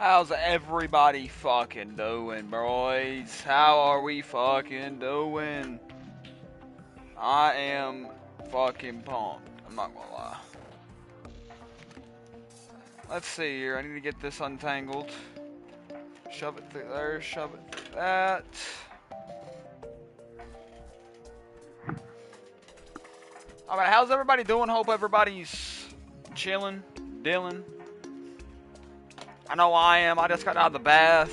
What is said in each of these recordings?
How's everybody fucking doing, boys? How are we fucking doing? I am fucking pumped. I'm not gonna lie. Let's see here. I need to get this untangled. Shove it through there, shove it through that. Alright, how's everybody doing? Hope everybody's chilling, dealing. I know I am. I just got out of the bath.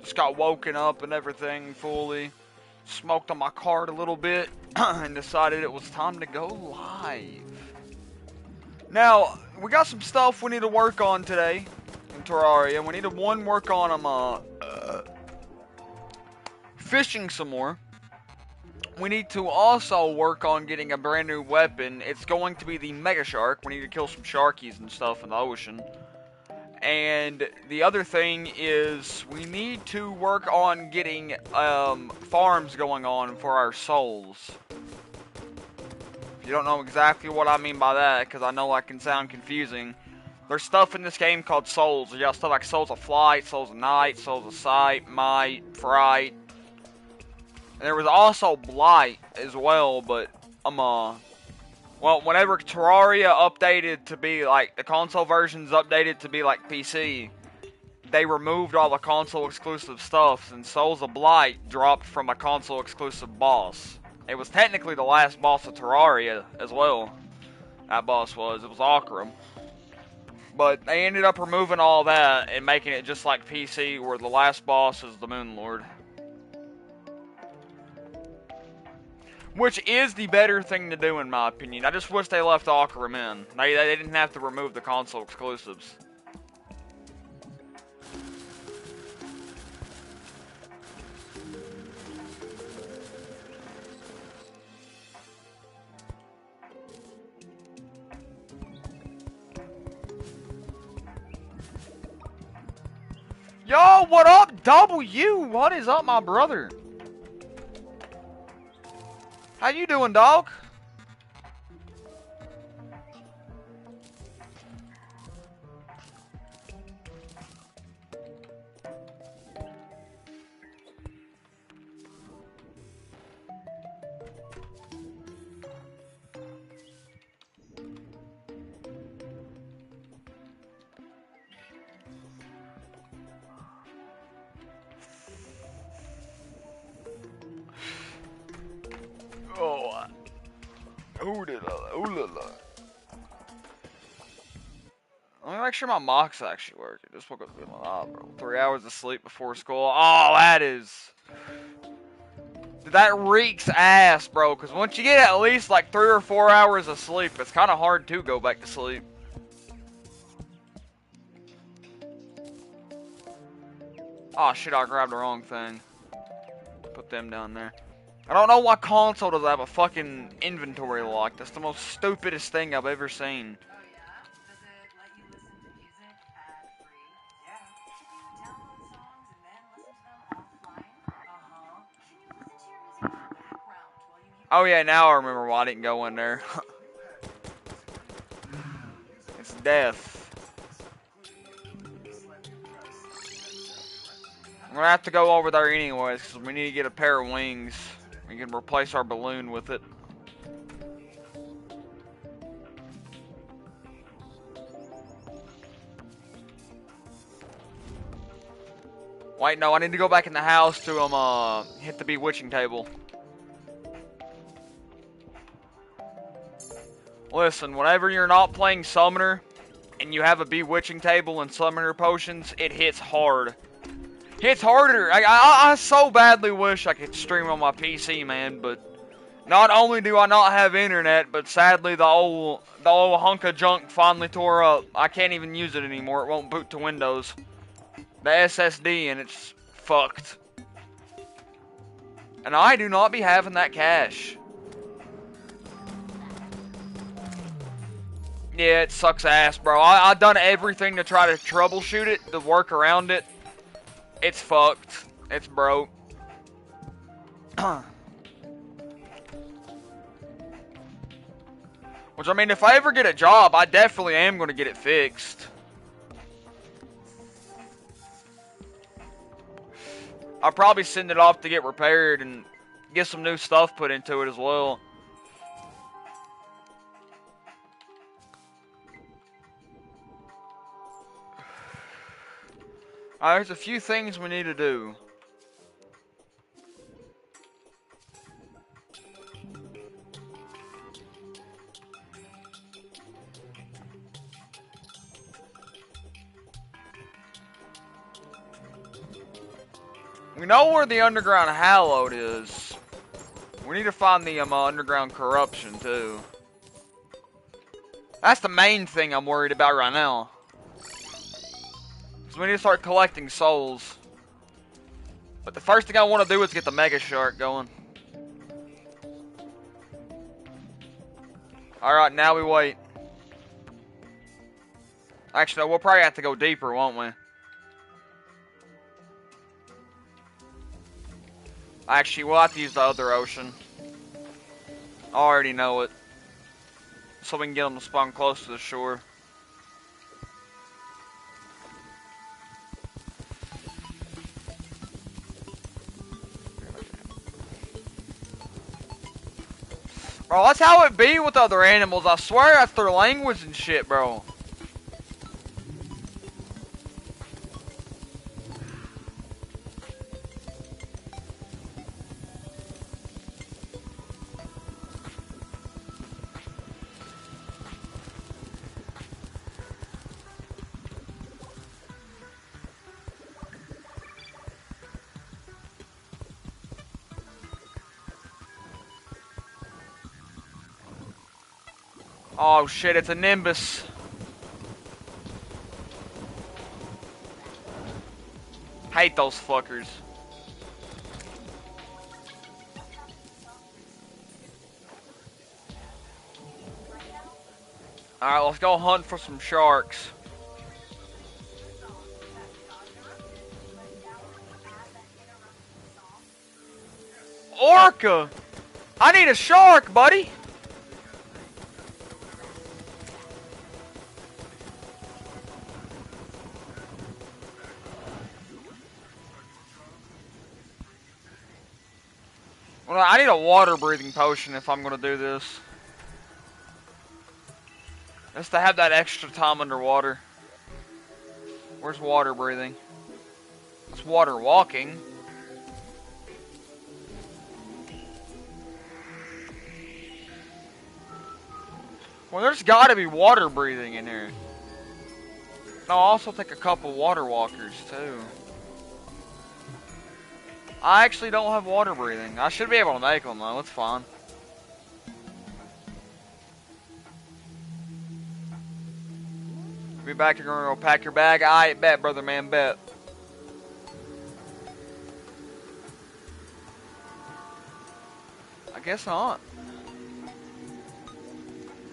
Just got woken up and everything fully. Smoked on my card a little bit and decided it was time to go live. Now, we got some stuff we need to work on today in Terraria. We need to work on fishing some more. We need to also work on getting a brand new weapon. It's going to be the Mega Shark. We need to kill some sharkies and stuff in the ocean. And the other thing is we need to work on getting farms going on for our souls. If you don't know exactly what I mean by that, because I know that can sound confusing, there's stuff in this game called souls. You got stuff like souls of flight, souls of night, souls of sight, might, fright. And there was also blight as well, but well, whenever Terraria updated to be like, the console versions updated to be like PC, they removed all the console exclusive stuff, and Souls of Blight dropped from a console exclusive boss. It was technically the last boss of Terraria as well. That boss was. It was Akram. But they ended up removing all that and making it just like PC, where the last boss is the Moon Lord. Which is the better thing to do in my opinion. I just wish they left Akram in. They didn't have to remove the console exclusives. Yo, what up, W? What is up, my brother? How you doing, dog? Oh, ooh la la. Let me make sure my mock's actually working. Just woke up to my bro. 3 hours of sleep before school. Oh, that is... That reeks ass, bro. Because once you get at least like 3 or 4 hours of sleep, it's kind of hard to go back to sleep. Oh shit, I grabbed the wrong thing. Put them down there. I don't know why console does have a fucking inventory lock. That's the most stupidest thing I've ever seen. Oh yeah, now I remember why I didn't go in there. It's death. I'm gonna have to go over there anyways, because we need to get a pair of wings. We can replace our balloon with it. Wait, no, I need to go back in the house to hit the bewitching table. Listen, whenever you're not playing Summoner, and you have a bewitching table and Summoner potions, it hits hard. Hits harder. I so badly wish I could stream on my PC, man, but not only do I not have internet, but sadly the old hunk of junk finally tore up. I can't even use it anymore. It won't boot to Windows. The SSD, and it's fucked. And I do not be having that cash. Yeah, it sucks ass, bro. I've done everything to try to troubleshoot it, to work around it. It's fucked. It's broke. Which, I mean, if I ever get a job, I definitely am going to get it fixed. I'll probably send it off to get repaired and get some new stuff put into it as well. Alright, there's a few things we need to do. We know where the underground hallowed is. We need to find the underground corruption too. That's the main thing I'm worried about right now. So we need to start collecting souls. But the first thing I want to do is get the Mega Shark going. Alright, now we wait. Actually, no, we'll probably have to go deeper, won't we? Actually, we'll have to use the other ocean. I already know it. So we can get them to spawn close to the shore. Bro, that's how it be with other animals. I swear that's their language and shit, bro. Oh shit, it's a Nimbus. Hate those fuckers. Alright, let's go hunt for some sharks. Orca! I need a shark, buddy! Well, I need a water breathing potion if I'm gonna do this. Just to have that extra time underwater. Where's water breathing? It's water walking. Well, there's gotta be water breathing in here. I'll also take a couple water walkers, too. I actually don't have water breathing. I should be able to make them, though. It's fine. Be back. You're gonna go pack your bag. I bet, brother man, bet. I guess not.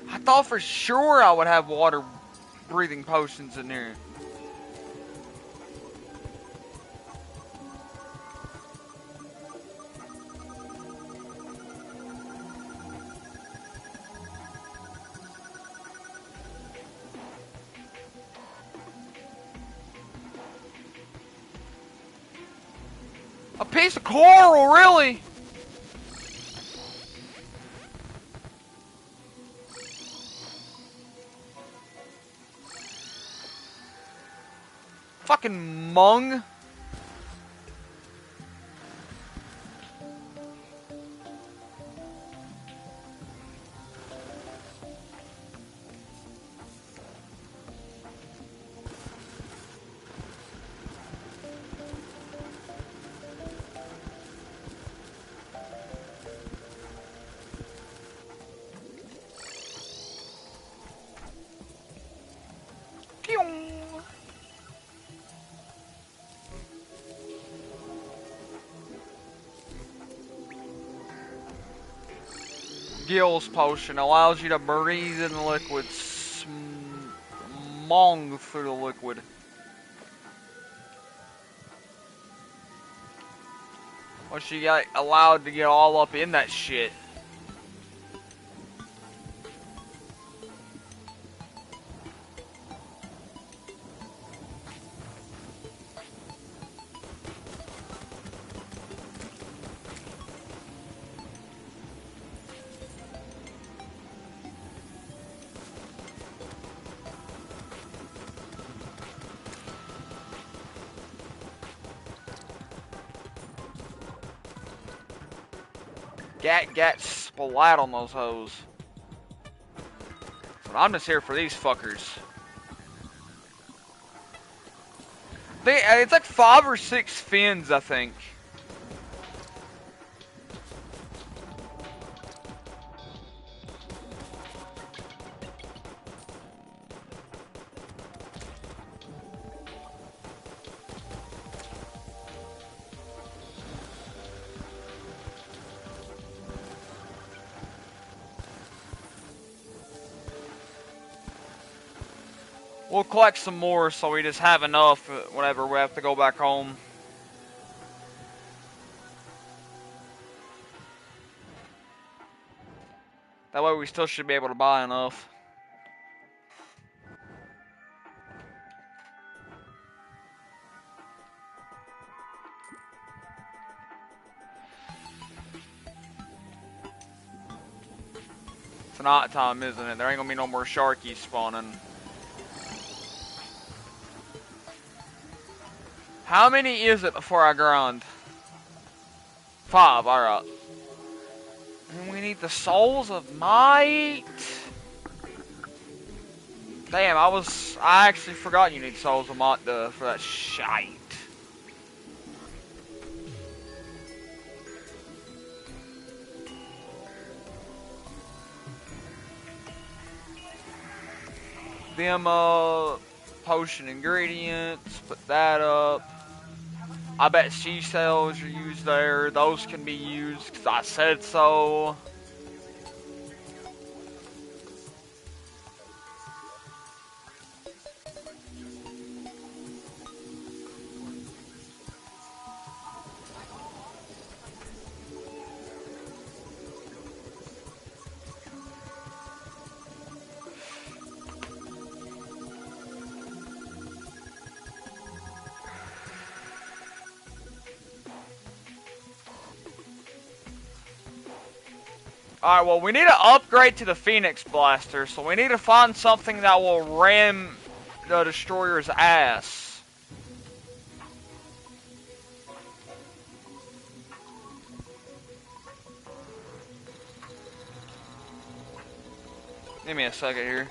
I thought for sure I would have water breathing potions in there. A piece of coral, really? Fucking mung. Gills potion allows you to breathe in the liquid, smong through the liquid. Well, she got allowed to get all up in that shit. Gat splat on those hoes. But I'm just here for these fuckers. It's like 5 or 6 fins, I think. We'll collect some more so we just have enough whenever we have to go back home. That way we still should be able to buy enough. It's night time, isn't it? There ain't gonna be no more sharkies spawning. How many is it before I grind? 5, alright. And we need the souls of might. Damn, I actually forgot you need souls of might for that shite. Them, potion ingredients, put that up. I bet sea cells are used there. Those can be used because I said so. Alright, well, we need to upgrade to the Phoenix Blaster, so we need to find something that will ram the Destroyer's ass. Give me a second here.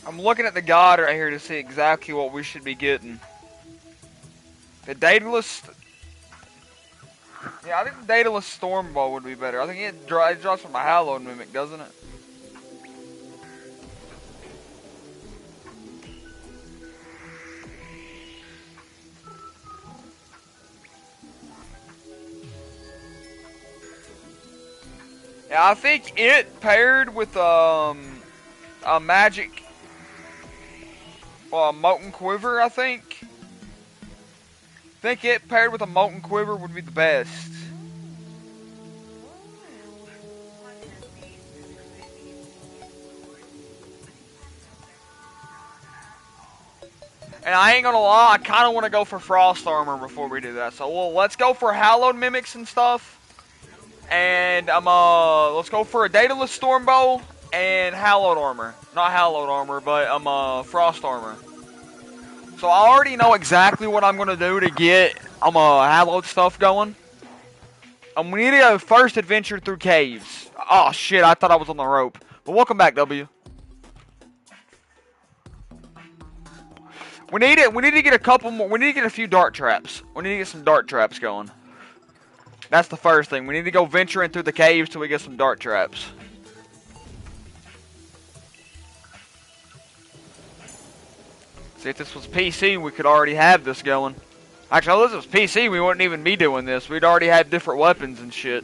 I'm looking at the guide right here to see exactly what we should be getting. The Daedalus... Yeah, I think the Daedalus Storm Ball would be better. I think it drops from a Hallowed Mimic, doesn't it? Yeah, I think it paired with a magic... Molten Quiver, I think. I think it paired with a Molten Quiver would be the best. And I ain't gonna lie, I kind of want to go for Frost Armor before we do that. So, well, let's go for Hallowed Mimics and stuff. And, let's go for a Daedalus Stormbow and Hallowed Armor. Not Hallowed Armor, but, Frost Armor. So I already know exactly what I'm gonna do to get, Hallowed stuff going. We need to go first adventure through caves. Oh shit, I thought I was on the rope. But welcome back, W. We need to get a couple more. We need to get a few dart traps. We need to get some dart traps going. That's the first thing. We need to go venturing through the caves till we get some dart traps. See, if this was PC, we could already have this going. Actually, if this was PC, we wouldn't even be doing this. We'd already have different weapons and shit.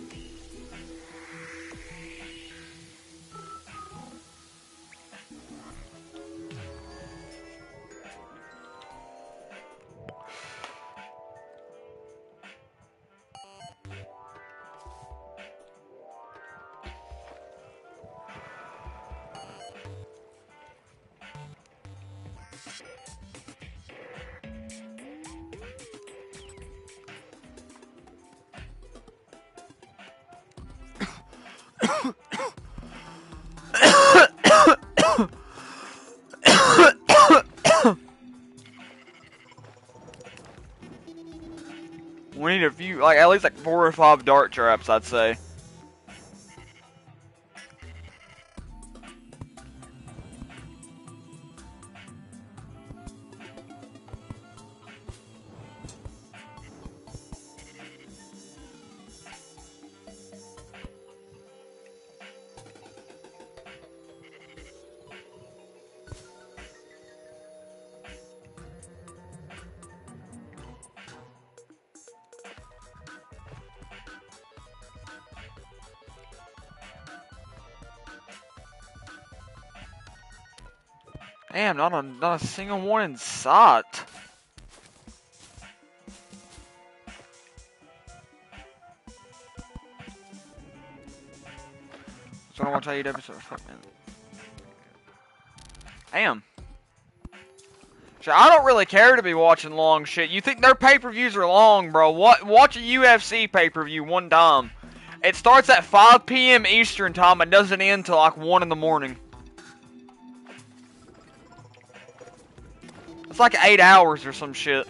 We need a few, like, at least like 4 or 5 dart traps, I'd say. Damn, not a single one in sight. So I don't want to tell you that episode. Fuck, man. Damn. Shit, I don't really care to be watching long shit. You think their pay-per-views are long, bro? Watch a UFC pay-per-view one time. It starts at 5 p.m. Eastern time and doesn't end till like 1 in the morning. It's like 8 hours or some shit.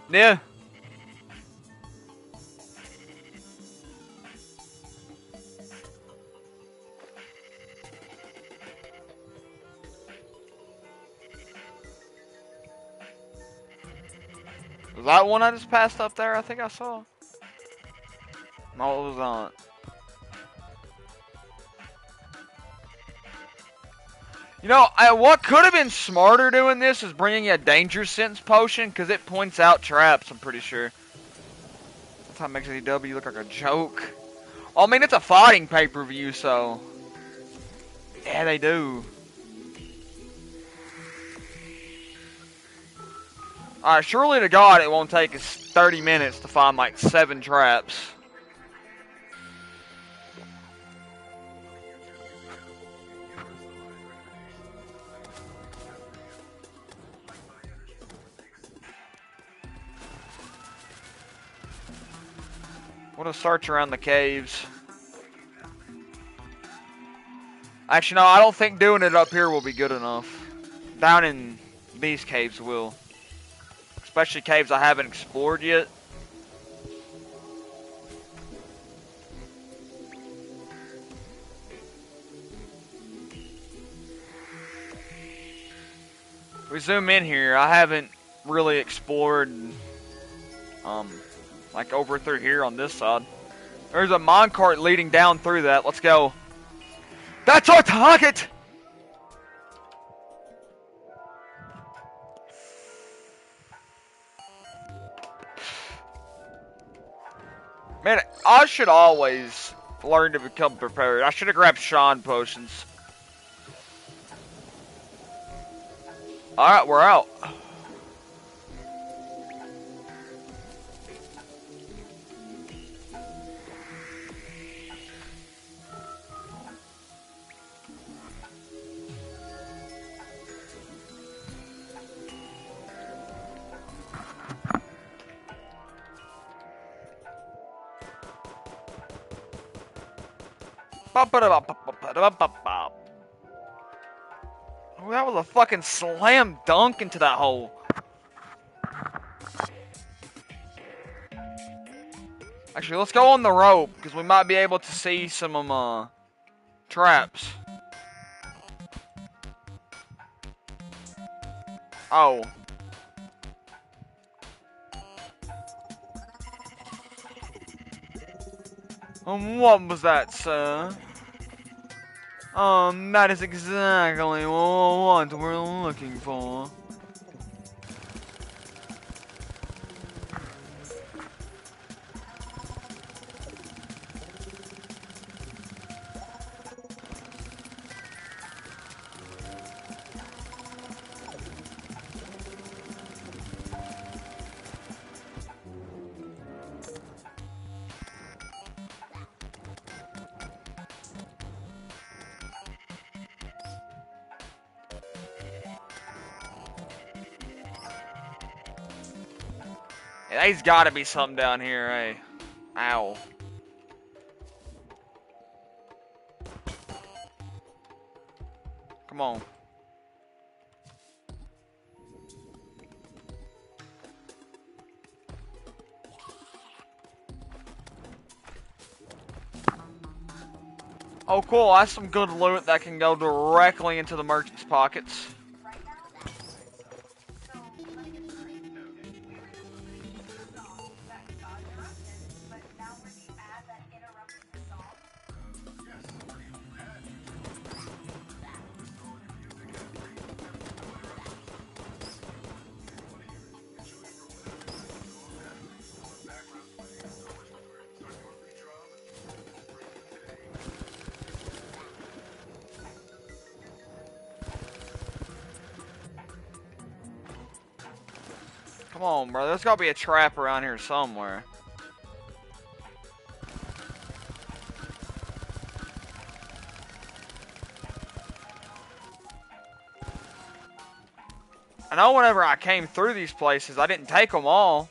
Yeah. Was that one I just passed up there? I think I saw. No, it was not. You know, what could have been smarter doing this is bringing a danger sense potion, because it points out traps, I'm pretty sure. That's how it makes AEW look like a joke. Well, I mean, it's a fighting pay-per-view, so... Yeah, they do. Alright, surely to God it won't take us 30 minutes to find like 7 traps. We'll just search around the caves. Actually, no, I don't think doing it up here will be good enough. Down in these caves will. Especially caves I haven't explored yet. We zoom in here, I haven't really explored, like over through here on this side. There's a minecart leading down through that. Let's go. That's our target! Man, I should always learn to become prepared. I should have grabbed Sean potions. Alright, we're out. Oh, that was a fucking slam dunk into that hole. Actually, let's go on the rope, because we might be able to see some, traps. Oh. What was that, sir? That is exactly what we're looking for. Yeah, there's gotta be something down here, eh? Ow. Come on. Oh, cool. That's some good loot that can go directly into the merchant's pockets. Come on, bro. There's gotta be a trap around here somewhere. I know whenever I came through these places, I didn't take them all.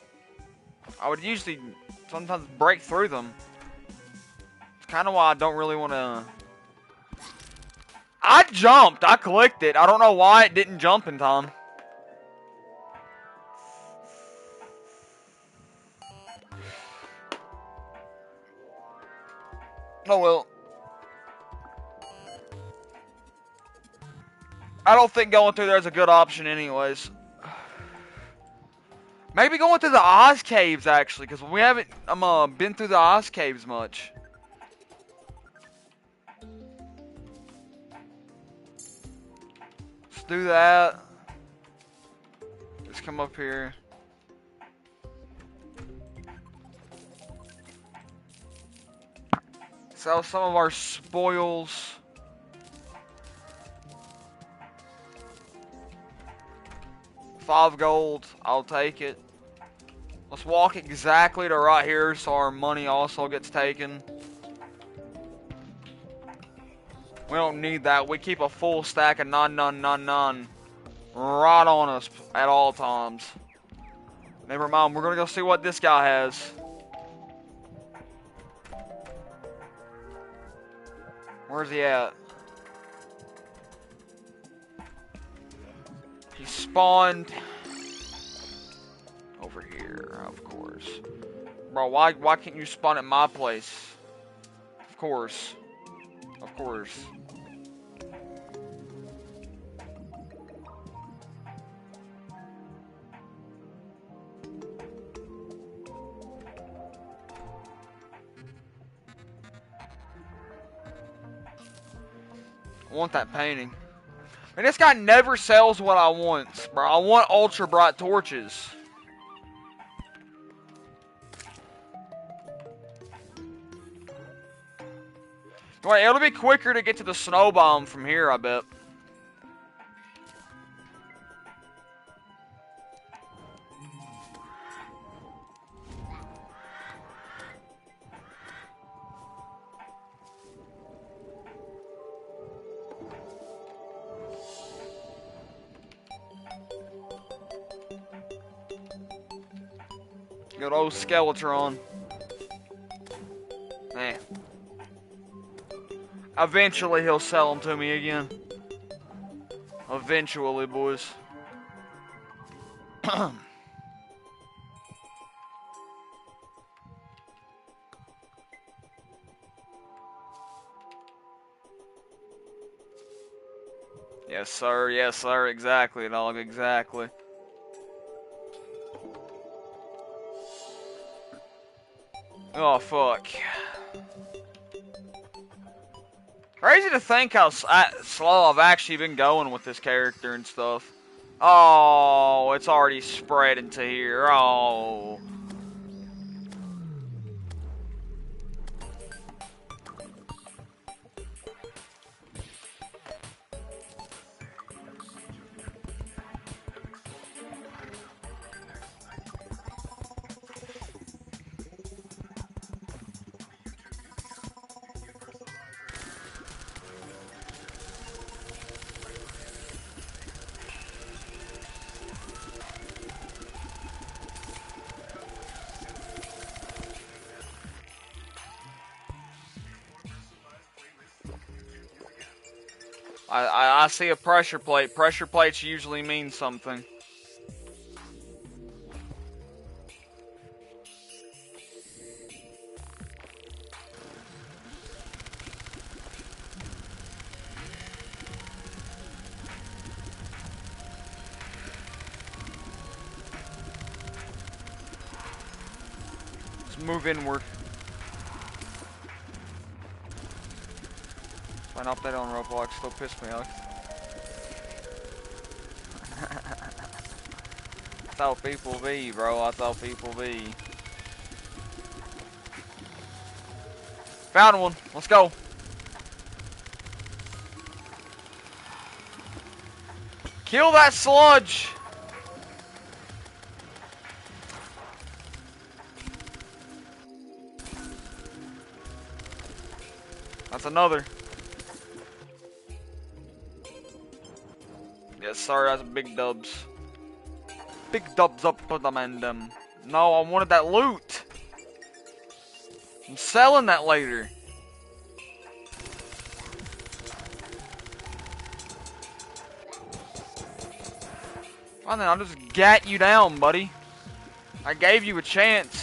I would usually sometimes break through them. It's kind of why I don't really want to... I jumped. I clicked it. I don't know why it didn't jump in time. Oh well. I don't think going through there is a good option anyways. Maybe going through the Oz Caves, actually, because we haven't been through the Oz Caves much. Let's do that. Let's come up here. Sell some of our spoils. $5 gold, I'll take it. Let's walk exactly to right here so our money also gets taken. We don't need that. We keep a full stack of none right on us at all times. Never mind, we're gonna go see what this guy has. Where's he at? He spawned over here, of course. Bro, why can't you spawn at my place? Of course. Of course. I want that painting. And this guy never sells what I want, bro. I want ultra bright torches. Wait, it'll be quicker to get to the snow biome from here, I bet. Good old Skeletron. Man. Eventually he'll sell them to me again. Eventually, boys. Yes sir, exactly, dog, exactly. Oh, fuck. Crazy to think how slow I've actually been going with this character and stuff. Oh, it's already spread into here. Oh. I see a pressure plate. Pressure plates usually mean something. Let's move inward. An update on Roblox still piss me off. That's how people be, bro. That's how people be. Found one. Let's go. Kill that sludge. That's another. Yes, sir. That's big dubs. Big dubs up for them and them. No, I wanted that loot. I'm selling that later. Well then, I'll just gat you down, buddy. I gave you a chance.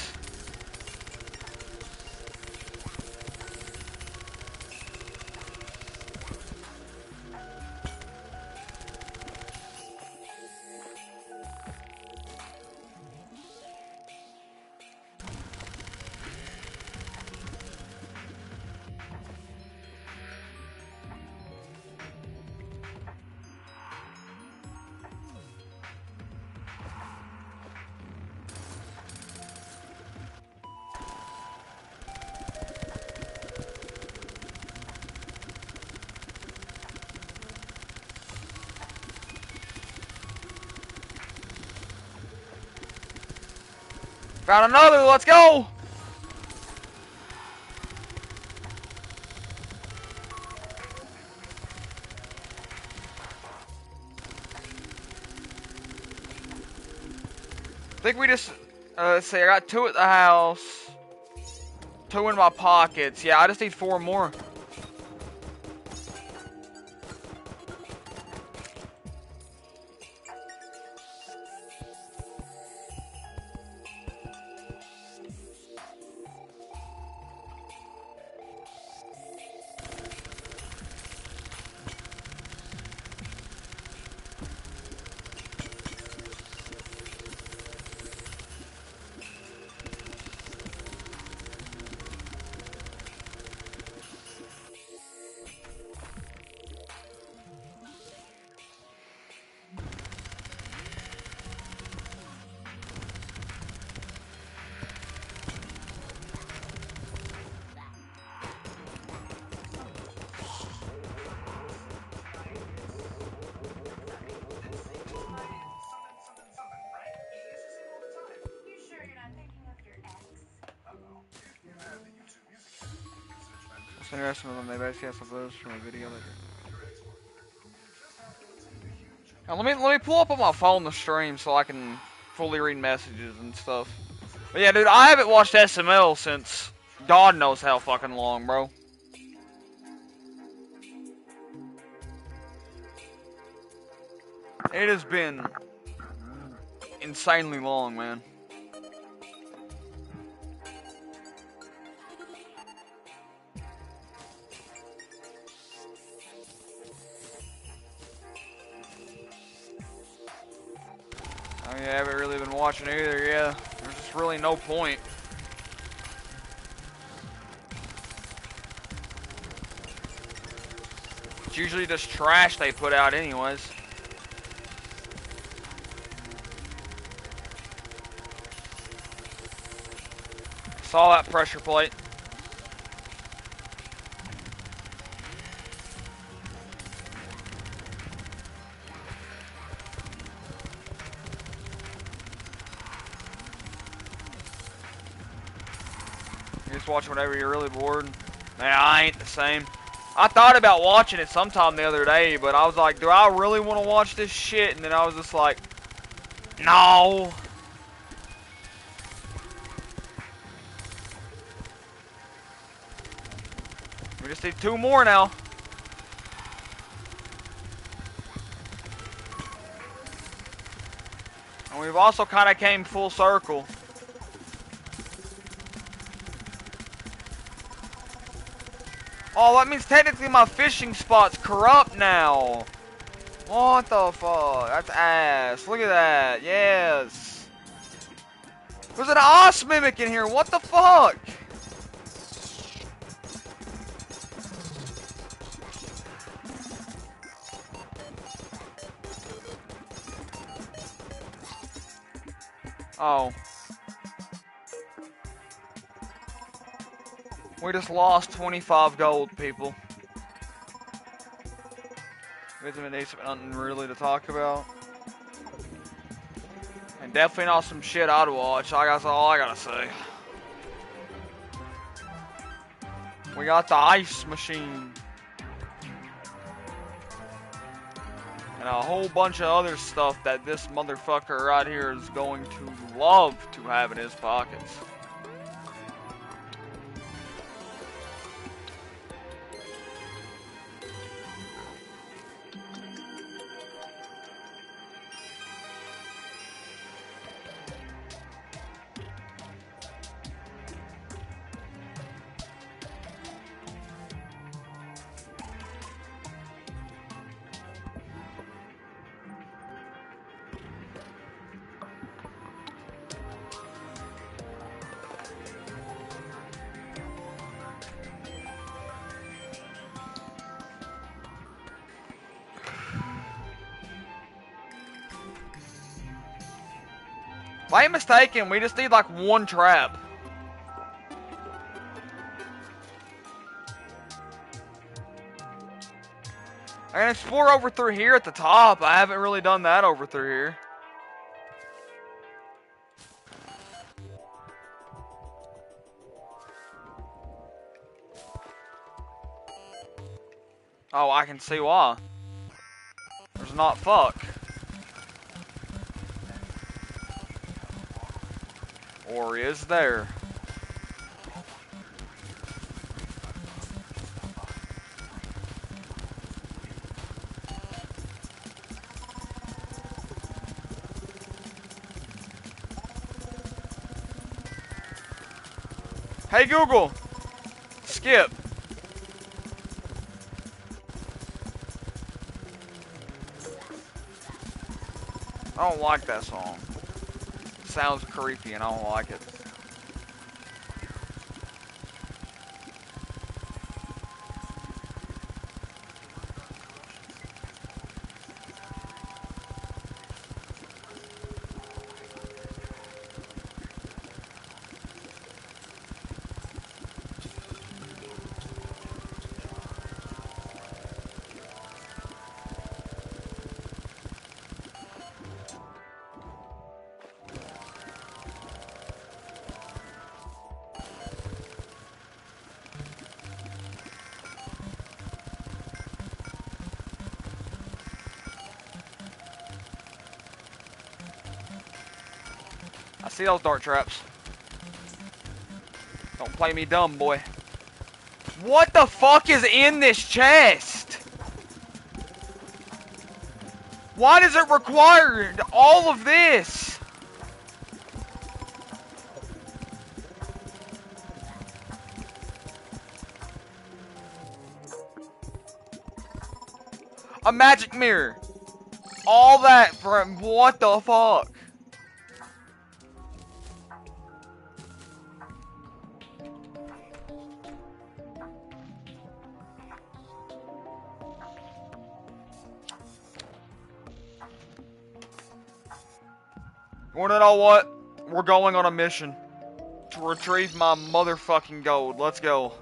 Found another, let's go! I think we just, let's see, I got 2 at the house. 2 in my pockets. Yeah, I just need 4 more. It's interesting when they basically have some photos from a video later. Now let me pull up on my phone the stream so I can fully read messages and stuff. But yeah, dude, I haven't watched SML since God knows how fucking long, bro. It has been insanely long, man. I mean, I haven't really been watching either, yeah. There's just really no point. It's usually just trash they put out anyways. Saw that pressure plate. You just watch whenever you're really bored. Nah, I ain't the same. I thought about watching it sometime the other day, but I was like, do I really want to watch this shit? And then I was just like, no. We just need 2 more now. And we've also kind of came full circle. Oh, that means technically my fishing spot's corrupt now. What the fuck? That's ass. Look at that. Yes. There's an os mimic in here. What the fuck? Oh. We just lost 25 gold, people. Vitamin D's nothing really to talk about. And definitely not some shit I'd watch. That's all I gotta say. We got the ice machine. And a whole bunch of other stuff that this motherfucker right here is going to love to have in his pockets. If I ain't mistaken, we just need like 1 trap. I can explore over through here at the top. I haven't really done that over through here. Oh, I can see why. There's not fuck. Or is there? Hey Google, skip. I don't like that song. It sounds creepy and I don't like it. I see those dart traps. Don't play me dumb, boy. What the fuck is in this chest? Why does it require all of this? A magic mirror. All that for what the fuck? You wanna know what? We're going on a mission to retrieve my motherfucking gold. Let's go.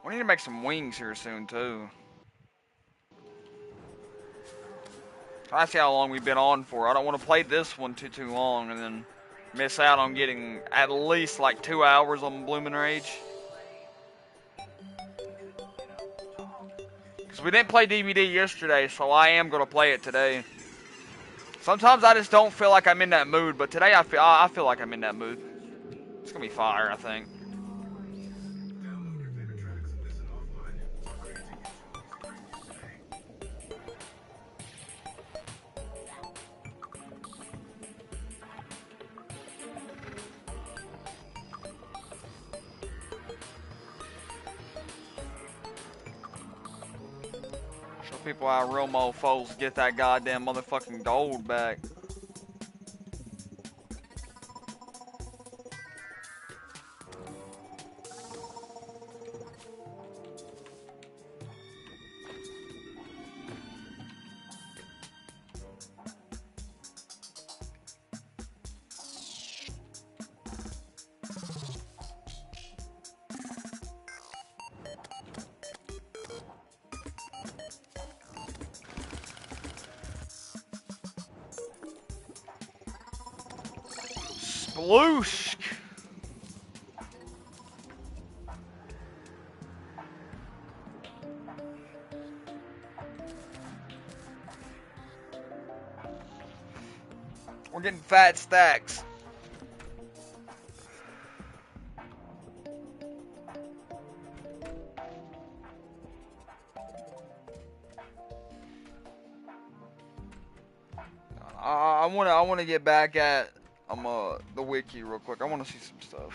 We need to make some wings here soon, too. I see how long we've been on for. I don't want to play this one too long and then miss out on getting at least like 2 hours on Bloomin' Rage. Because we didn't play DVD yesterday, so I am going to play it today. Sometimes I just don't feel like I'm in that mood, but today I feel like I'm in that mood. It's going to be fire, I think. Show people how real mofos get that goddamn motherfucking gold back. Sploosh! We're getting fat stacks. I wanna get back at the wiki real quick. I wanna see some stuff.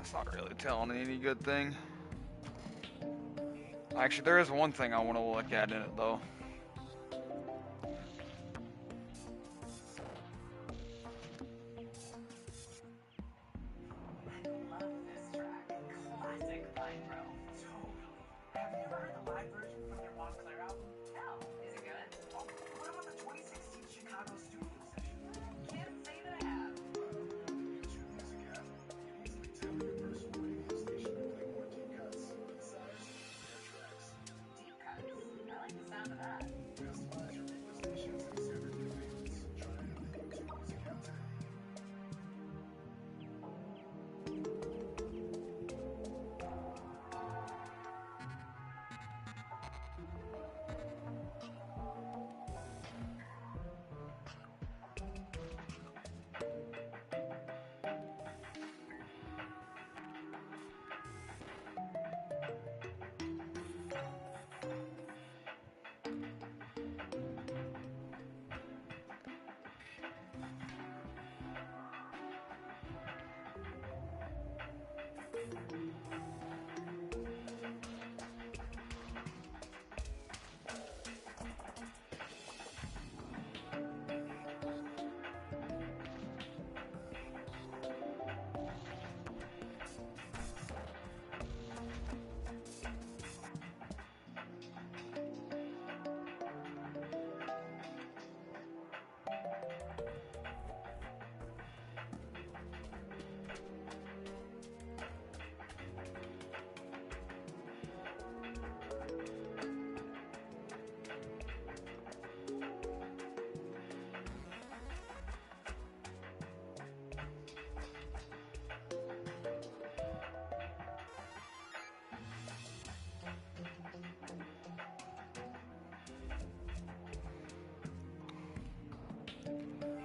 That's not really telling me any good thing. Actually, there is one thing I want to look at in it, though.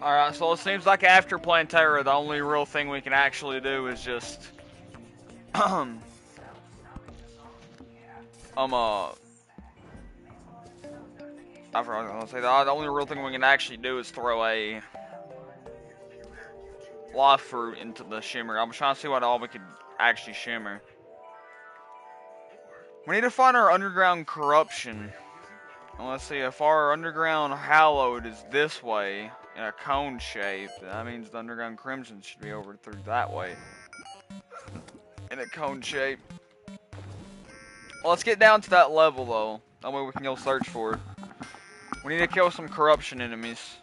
Alright, so it seems like after playing Terra, the only real thing we can actually do is just... I forgot what I was gonna say. The only real thing we can actually do is throw a live fruit into the shimmer. I'm trying to see what all we could actually shimmer. We need to find our underground corruption. And let's see, if our underground hallowed is this way, in a cone shape, that means the underground crimson should be over through that way. In a cone shape. Well, let's get down to that level, though. That way we can go search for it. We need to kill some corruption enemies.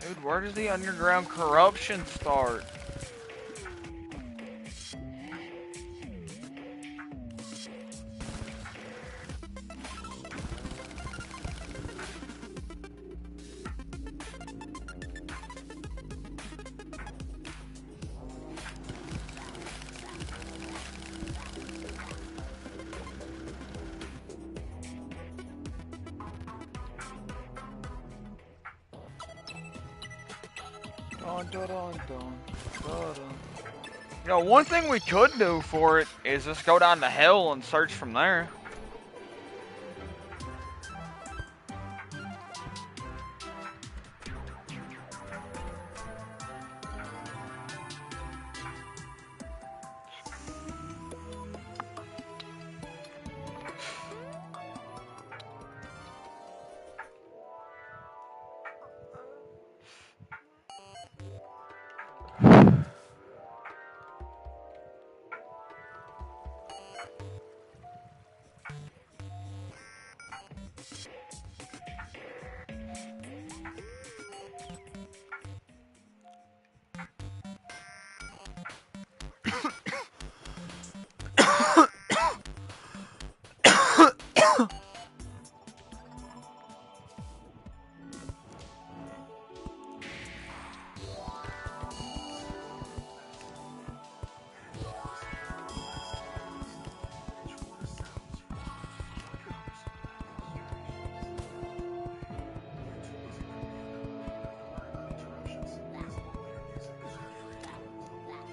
Dude, where does the underground corruption start? Dun, dun, dun, dun, dun, dun. You know, one thing we could do for it is just go down to hell and search from there.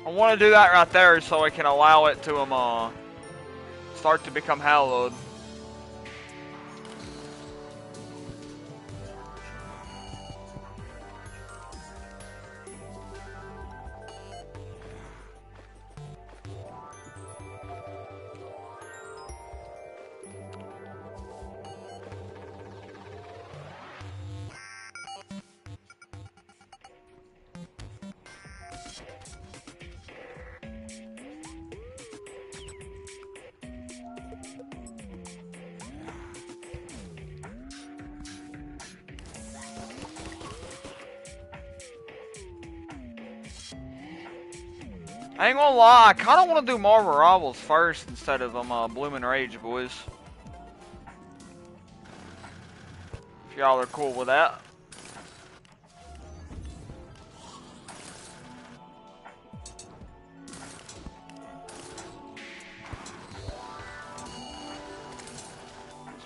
I want to do that right there so I can allow it to start to become hallowed. I ain't gonna lie, I kinda wanna do Marvel Rivals first instead of Bloomin' Rage, boys. If y'all are cool with that.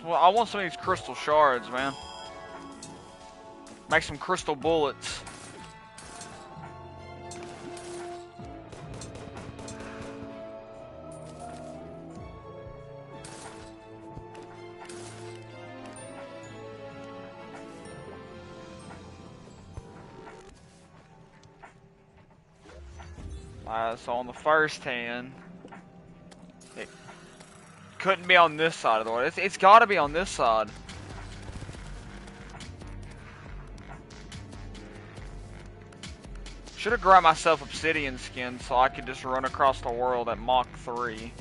Well, I want some of these crystal shards, man. Make some crystal bullets. So on the first hand, it couldn't be on this side of the way. It's got to be on this side. Should have grabbed myself obsidian skin so I could just run across the world at Mach 3.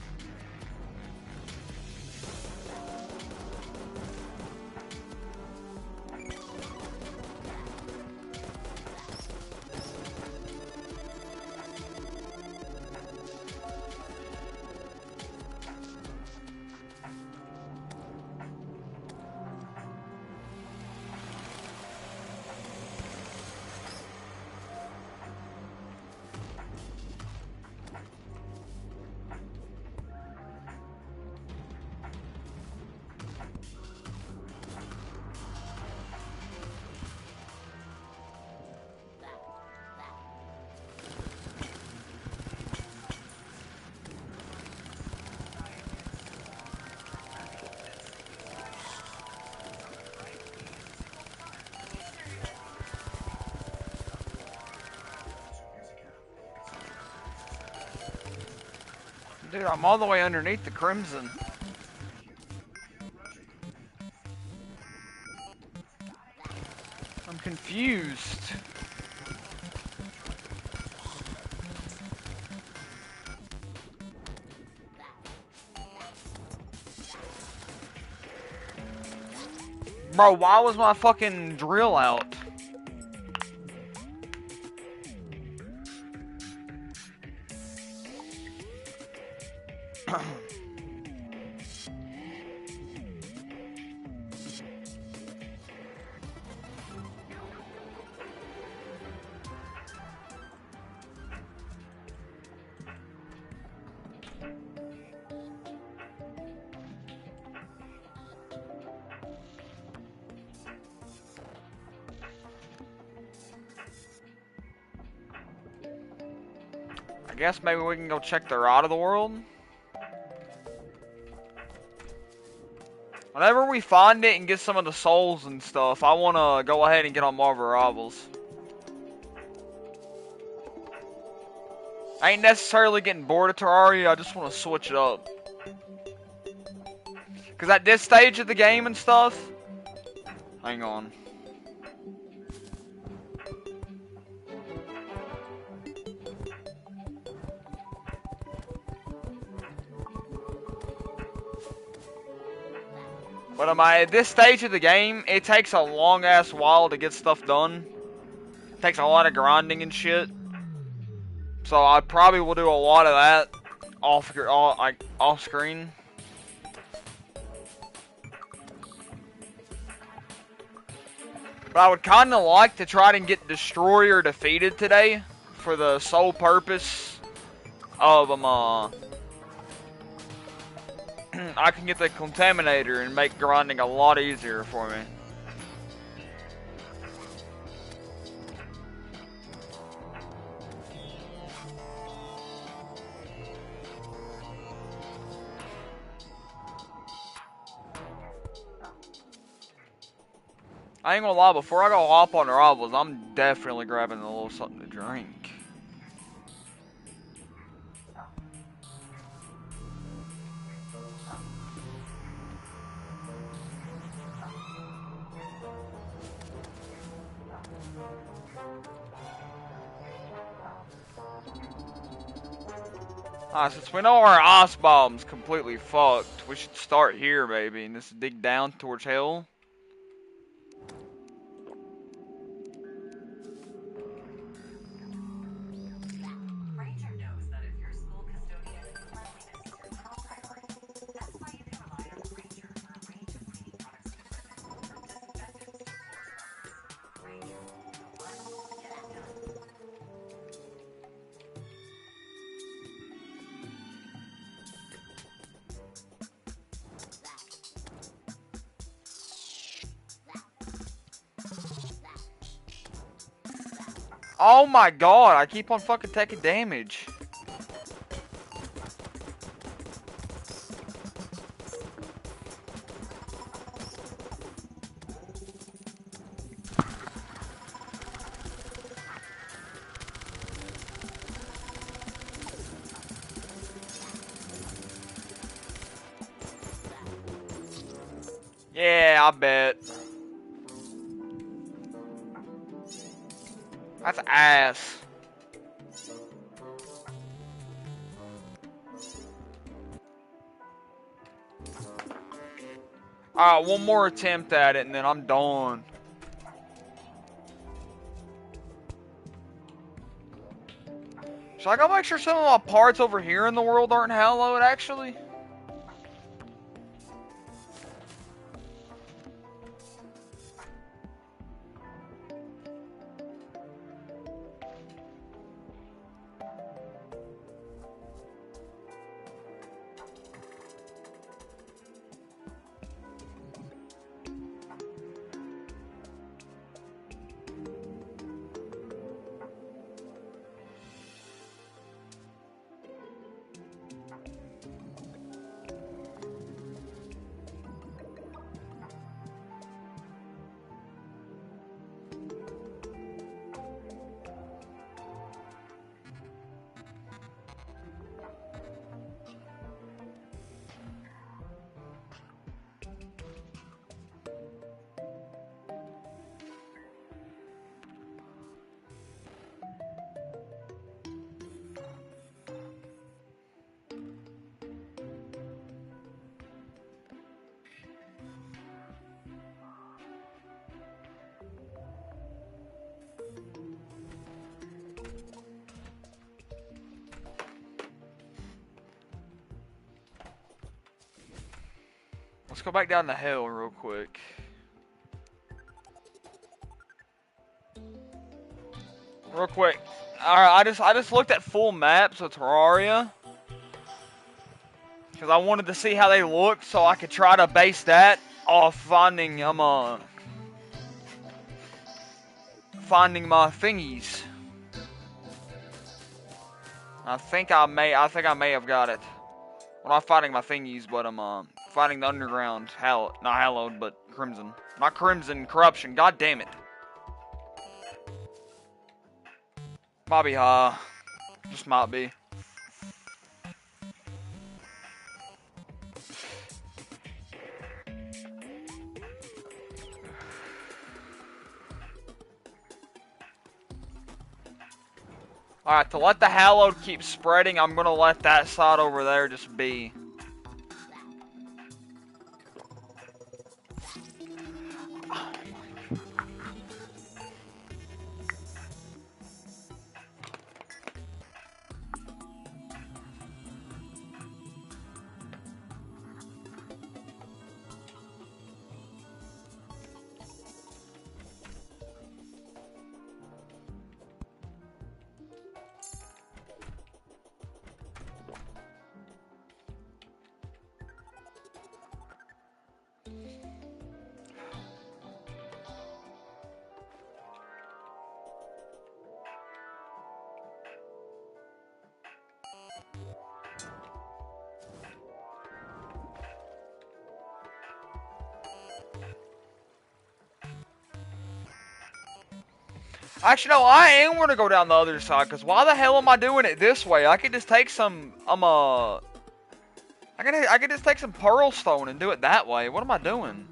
Dude, I'm all the way underneath the crimson. I'm confused. Bro, why was my fucking drill out? guess maybe we can go check the rod of the world. Whenever we find it and get some of the souls and stuff, I want to go ahead and get on Marvel Rivals. I ain't necessarily getting bored of Terraria, I just want to switch it up. Because at this stage of the game and stuff... Hang on. But at this stage of the game, it takes a long-ass while to get stuff done. It takes a lot of grinding and shit. So I probably will do a lot of that off screen. But I would kind of like to try to get Destroyer defeated today for the sole purpose of I can get the Contaminator and make grinding a lot easier for me. I ain't gonna lie, before I go hop on the Rivals, I'm definitely grabbing a little something to drink. Alright, since we know our ice bomb's completely fucked, we should start here, maybe, and just dig down towards hell. Oh my god, I keep on fucking taking damage. Yeah, I bet. That's ass. Alright, one more attempt at it and then I'm done. Should I go make sure some of my parts over here in the world aren't hallowed, actually? Let's go back down the hill real quick. Real quick. Alright, I just looked at full maps of Terraria. Because I wanted to see how they look so I could try to base that off finding my thingies. I think I may have got it. Well, not fighting my thingies, but I'm fighting the underground, not hallowed, but crimson. Not crimson, corruption, god damn it. Might be, just might be. Alright, to let the hallowed keep spreading, I'm gonna let that side over there just be. Actually, no, I am gonna go down the other side, because why the hell am I doing it this way? I could just take some, I could just take some pearl stone and do it that way. What am I doing?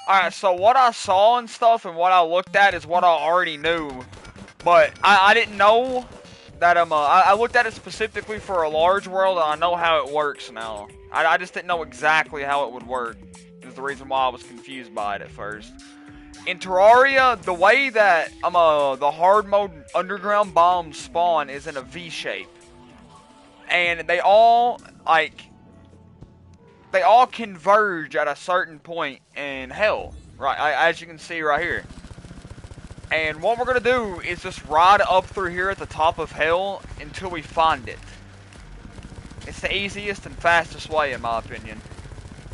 Alright, so what I saw and stuff and what I looked at is what I already knew. But I didn't know that I looked at it specifically for a large world, and I know how it works now. I just didn't know exactly how it would work. Is the reason why I was confused by it at first. In Terraria, the way that the hard mode underground bombs spawn is in a V shape. And they all converge at a certain point in hell, right? As you can see right here. And what we're gonna do is just ride up through here at the top of hell until we find it. It's the easiest and fastest way, in my opinion.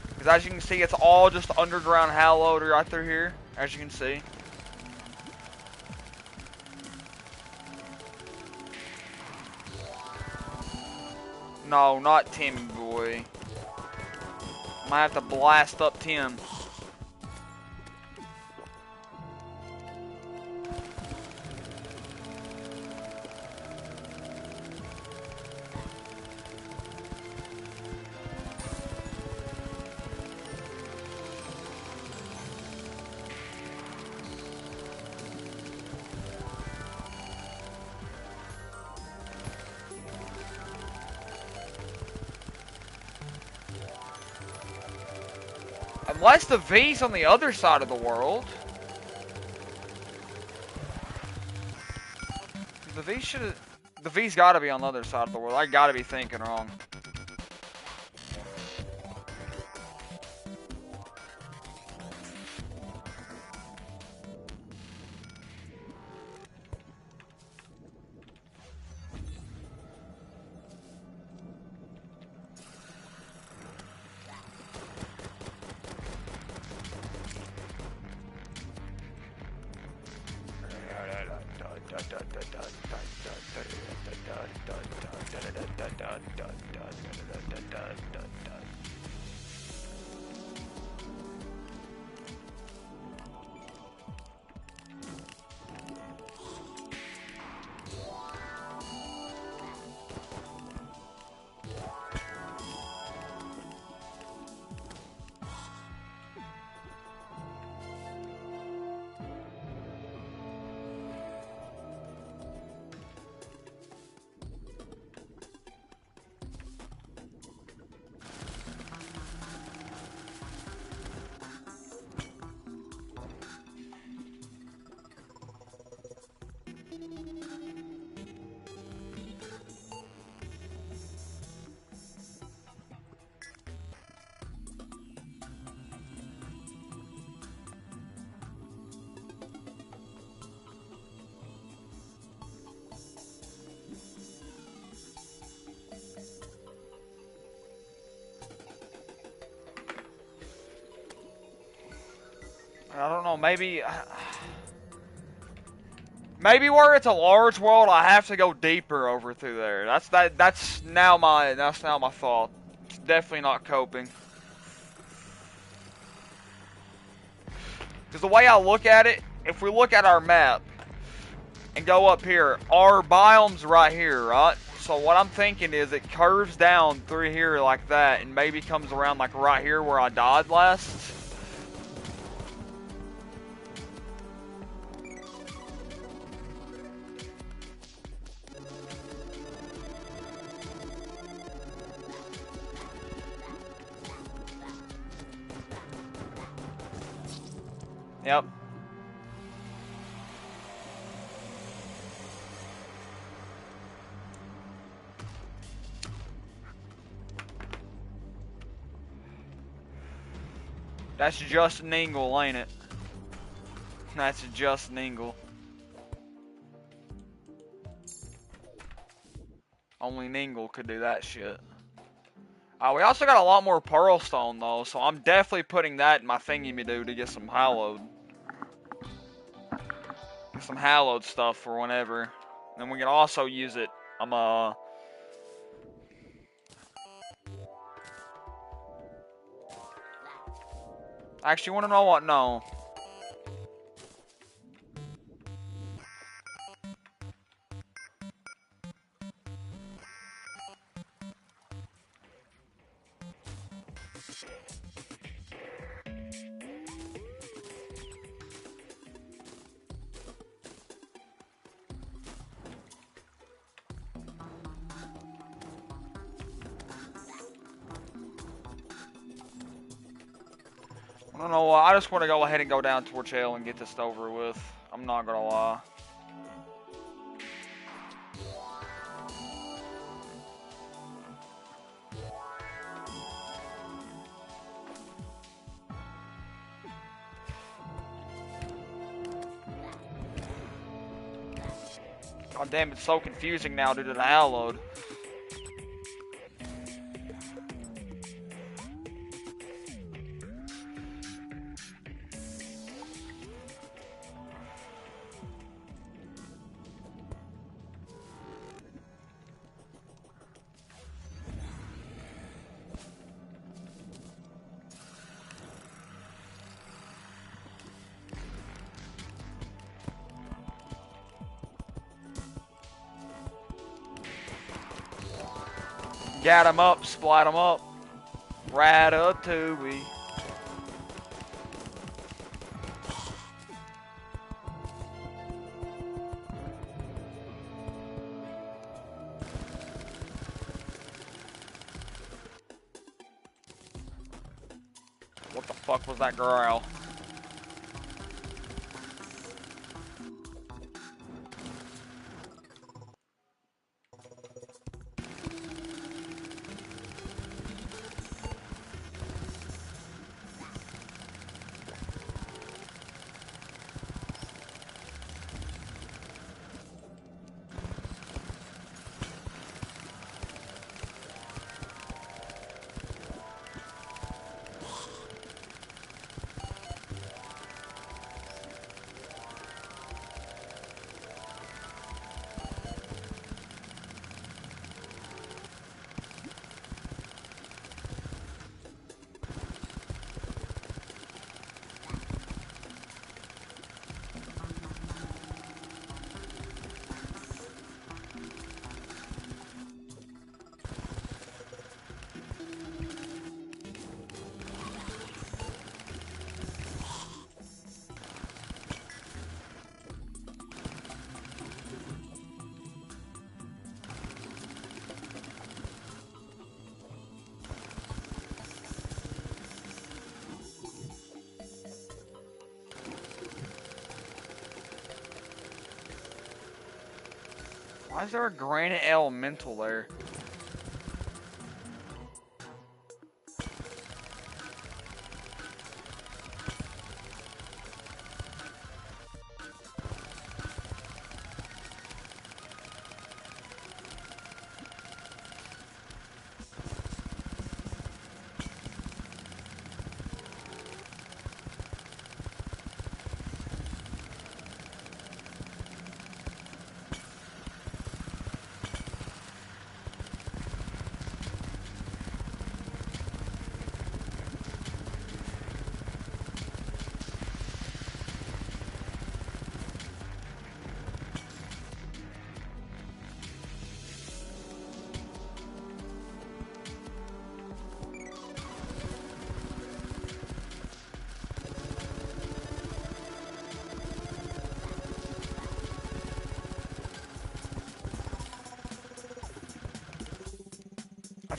Because as you can see, it's all just underground hallowed right through here, as you can see. No, not Timmy boy. Might have to blast up Tim. Unless the V's on the other side of the world. The V's gotta be on the other side of the world. I gotta be thinking wrong. I don't know, maybe... Maybe where it's a large world, I have to go deeper over through there. That's now my thought. It's definitely not coping. Because the way I look at it, if we look at our map and go up here, our biome's right here, right? So what I'm thinking is it curves down through here like that and maybe comes around like right here where I died last. Yep. That's just an angle, ain't it? That's just an angle. Only Ningle could do that shit. We also got a lot more Pearl Stone though, so I'm definitely putting that in my thingy-me-do to get some hallowed. Get some hallowed stuff for whenever. And we can also use it. Actually, wanna know what? No. I don't know. I just want to go ahead and go down towards hell and get this over with. I'm not gonna lie. God damn, it's so confusing now due to the hallowed. Gat him up, splat him up. Ratatouille. What the fuck was that growl? Why is there a granite elemental there?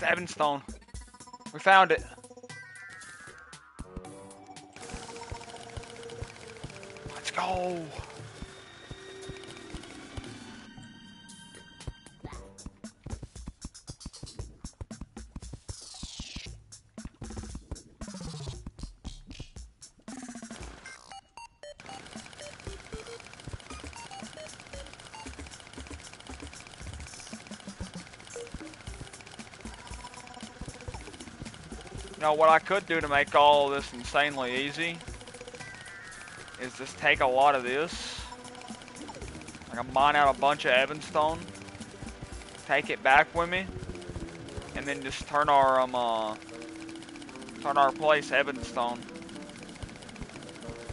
It's Evanstone. We found it. Let's go. You know, what I could do to make all of this insanely easy is just take a lot of this. Like, I mine out a bunch of Evanstone, take it back with me, and then just turn our place Evanstone,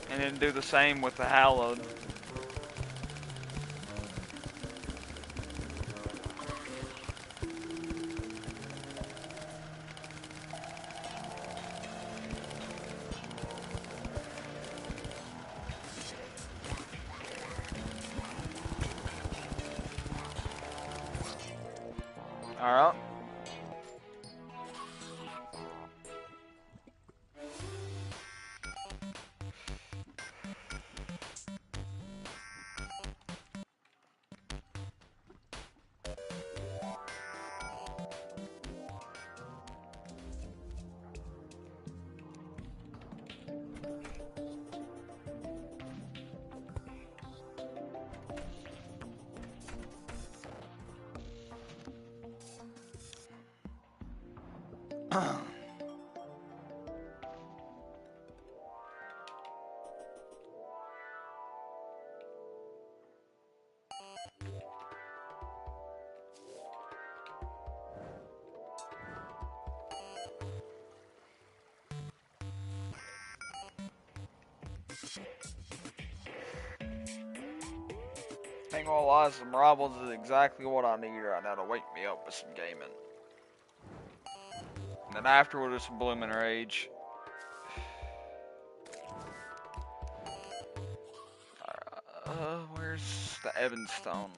and then do the same with the Hallowed. Alright. Ain't gonna lie, some rivals is exactly what I need right now to wake me up with some gaming. And then afterward is some blooming rage. Where's the Evanstone?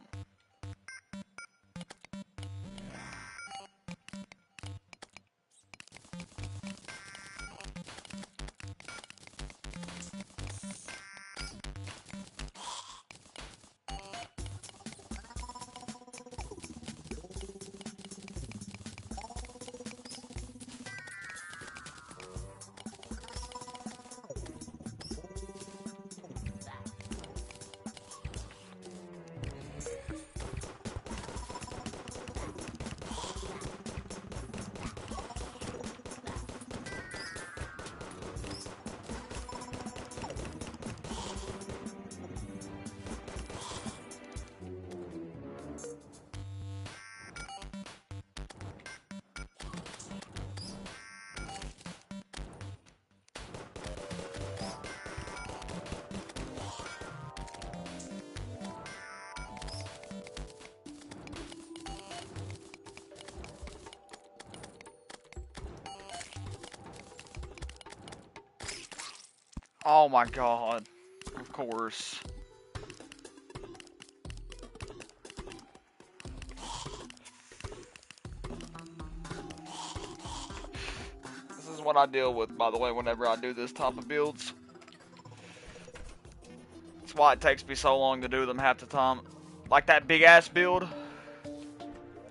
Oh my god. Of course. This is what I deal with, by the way, whenever I do this type of builds. That's why it takes me so long to do them half the time. Like that big ass build.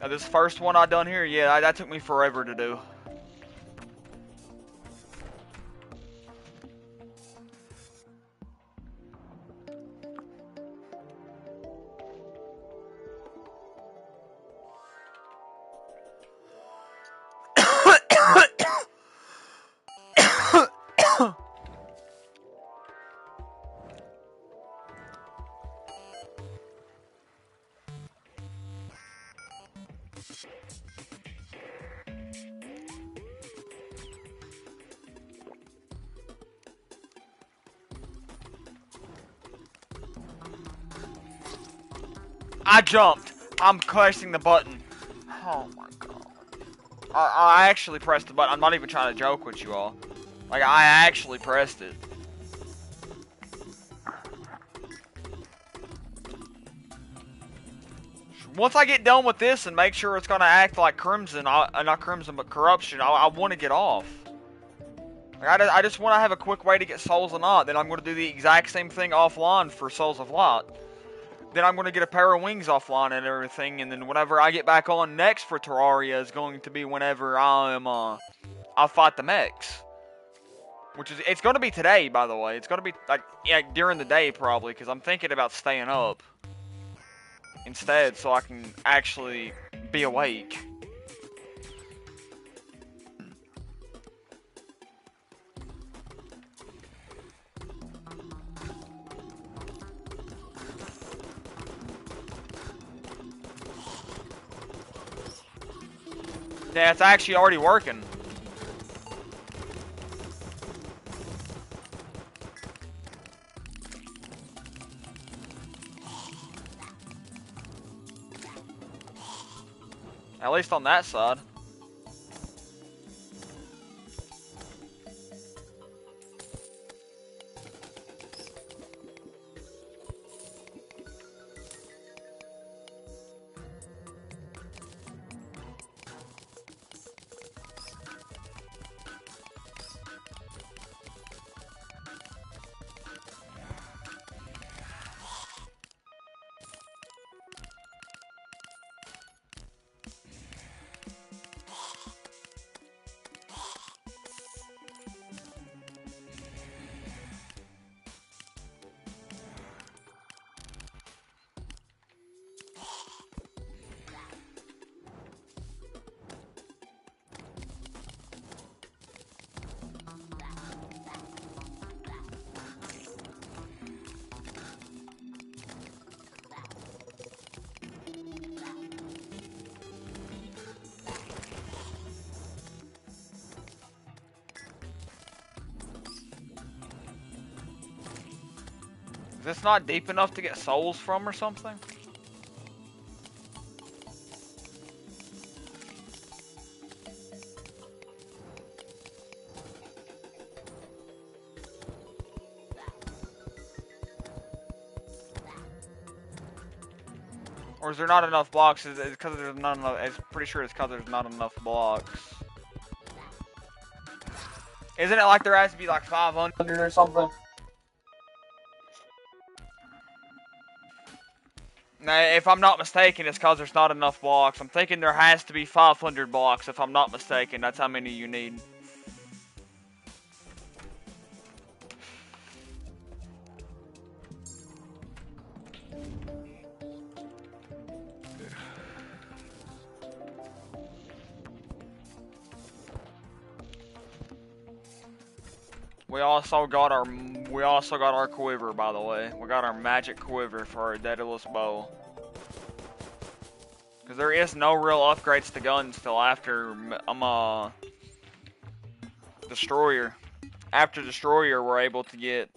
Now this first one I done here, yeah, that took me forever to do. I jumped. I'm pressing the button. Oh my god. I actually pressed the button. I'm not even trying to joke with you all. Like, I actually pressed it. once I get done with this and make sure it's gonna act like Crimson, not Crimson, but Corruption, I want to get off. Like, I just want to have a quick way to get Souls of Naught. Then I'm going to do the exact same thing offline for Souls of Light. Then I'm going to get a pair of wings offline and everything. And then whenever I get back on next for Terraria is going to be whenever I'll fight the mechs. It's going to be today, by the way. It's going to be like during the day probably, because I'm thinking about staying up instead so I can actually be awake. Yeah, it's actually already working. At least on that side. Is this not deep enough to get souls from or something? Or is there not enough blocks? Is it because there's not enough? I'm pretty sure it's because there's not enough blocks. Isn't it like there has to be like 500 or something? Nah, if I'm not mistaken, it's because there's not enough blocks. I'm thinking there has to be 500 blocks, if I'm not mistaken. That's how many you need. We also got our quiver, by the way. We got our magic quiver for our Daedalus bow. Because there is no real upgrades to guns till after Destroyer. After Destroyer, we're able to get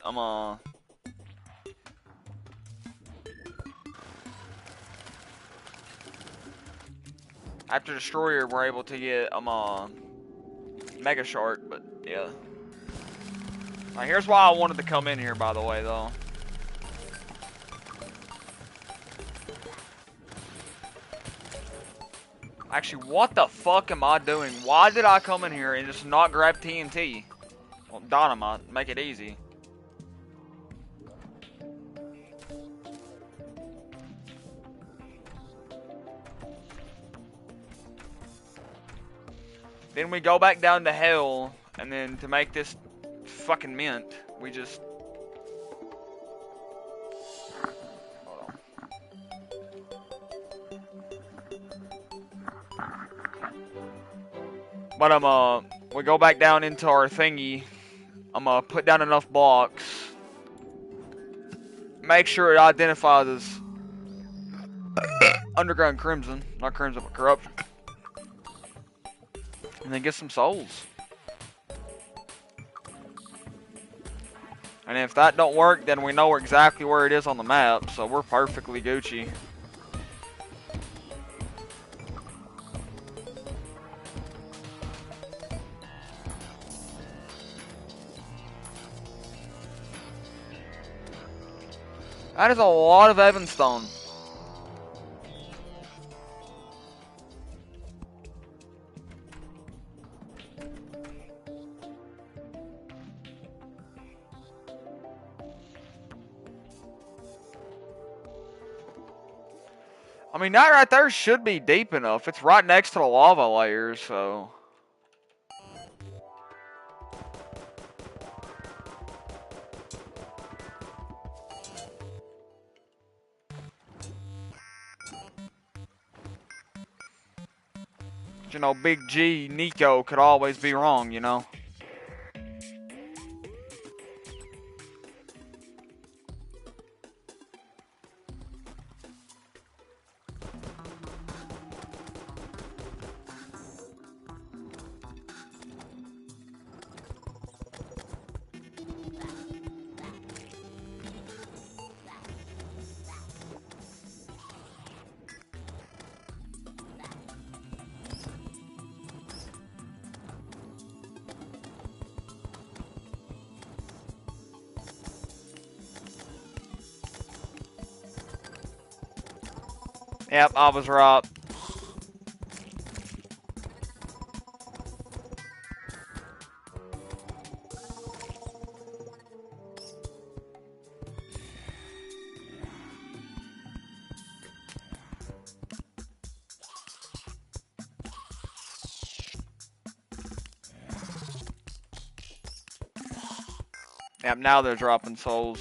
After Destroyer, we're able to get Mega Shark, but yeah. Now, here's why I wanted to come in here, by the way, though. Actually, what the fuck am I doing? Why did I come in here and just not grab TNT? Well, dynamite, make it easy. Then we go back down to hell, and then to make this fucking mint, we just... Hold on. But we go back down into our thingy. I'm gonna put down enough blocks. Make sure it identifies as Underground Crimson, not Crimson, but Corruption. And then get some souls. And if that don't work, then we know exactly where it is on the map, so we're perfectly Gucci. That is a lot of Evanstone. I mean, that right there should be deep enough. It's right next to the lava layers, so... You know, Big G, Nico could always be wrong, you know? Yep, I was right. Yep, now they're dropping souls.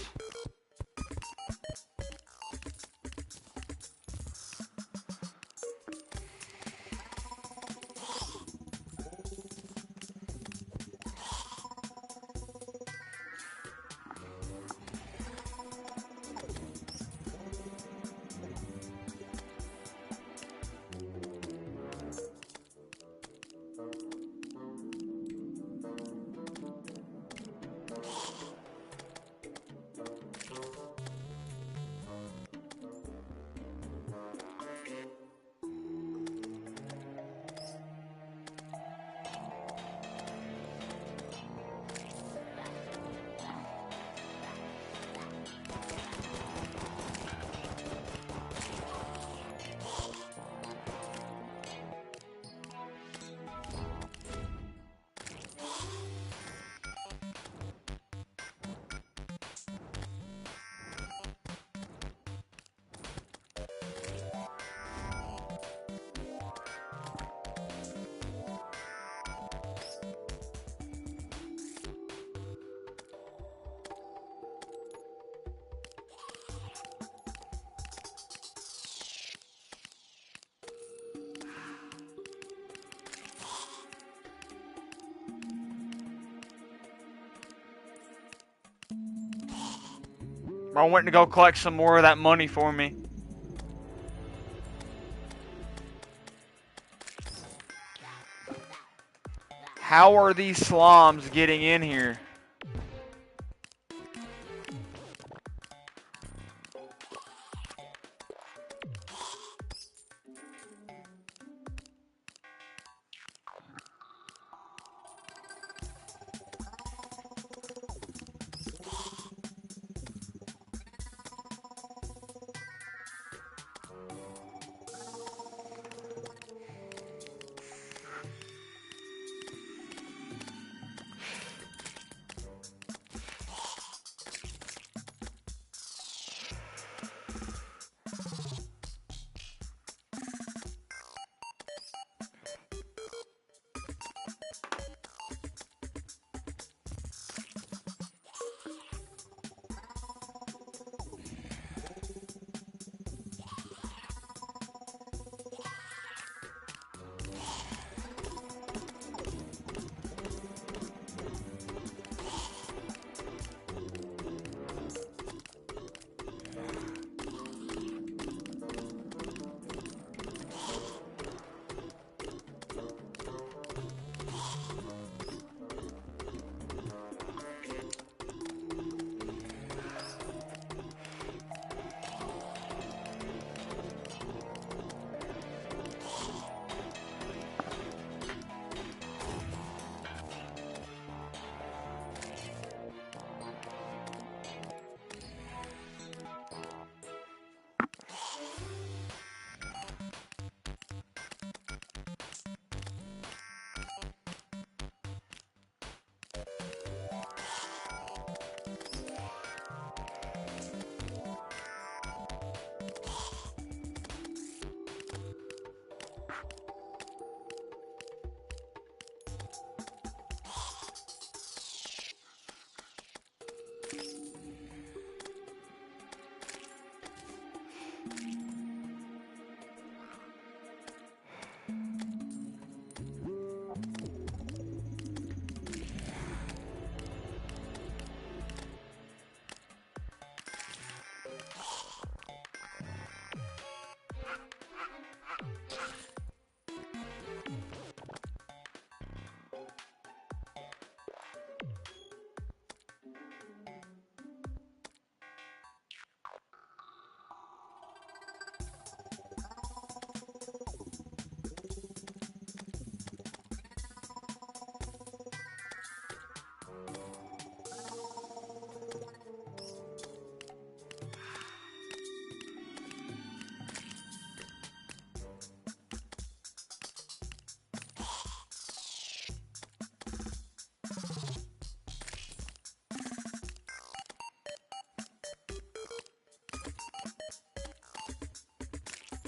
I went to go collect some more of that money for me. How are these slums getting in here?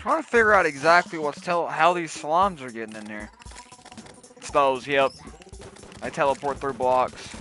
trying to figure out exactly how these slimes are getting in here. It's those, yep. I teleport through blocks.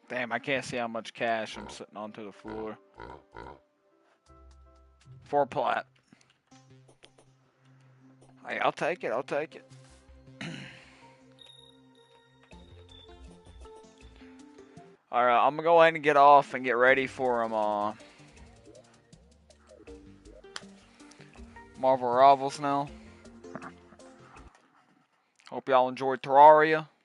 Damn, I can't see how much cash I'm sitting onto the floor. 4 plat. Hey, I'll take it, I'll take it. Alright, I'm gonna go ahead and get off and get ready for Marvel Rivals now. Hope y'all enjoyed Terraria.